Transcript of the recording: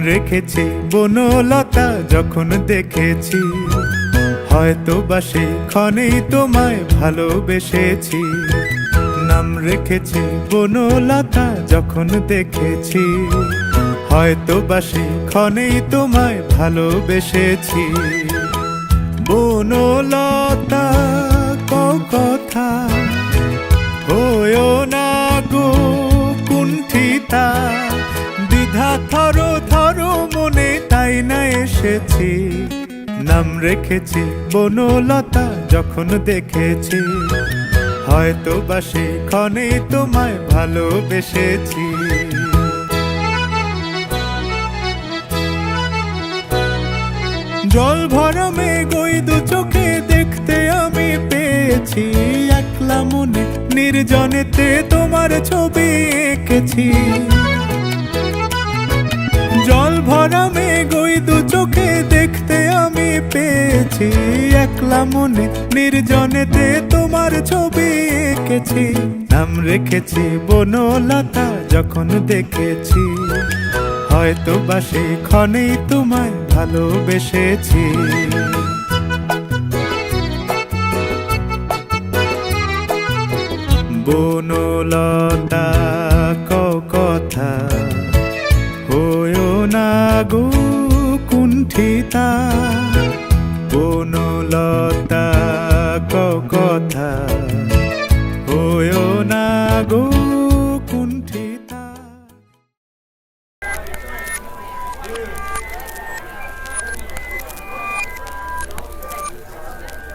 রেখেছি বনলতা যখন দেখেছি, হয়তো বা সেই ক্ষণেই তোমায় ভালোবেসেছি। নাম রেখেছি বনলতা যখন দেখেছি, হয়তো বা সেই ক্ষণেই তোমায় ভালোবেসেছি। বনলতা কথা হয়ো না গো কুণ্ঠিতা, দ্বিধা থর থর মনে তাই না এসেছি। নাম রেখেছি বনলতা যখন দেখেছি, হয়তো বা সেই ক্ষণেই তোমায় ভালোবেসেছি। জল ভরা মেঘ ওই দু চোখে দেখতে আমি পেয়েছি, একলা মনে নির্জনেতে তোমার ছবি এঁকেছি। জল ভরা মেঘ ওই দু চোখে দেখতে আমি পেয়েছি, একলা মনে নির্জনেতে তোমার ছবি এঁকেছি। নাম রেখেছি বনলতা যখন দেখেছি, হয়তো বা সেই ক্ষণেই তোমায় ভালোবেসেছি। বনলতা কথা হয়ো না গো কুণ্ঠিতা, বনলতা কথা হয়ো না গো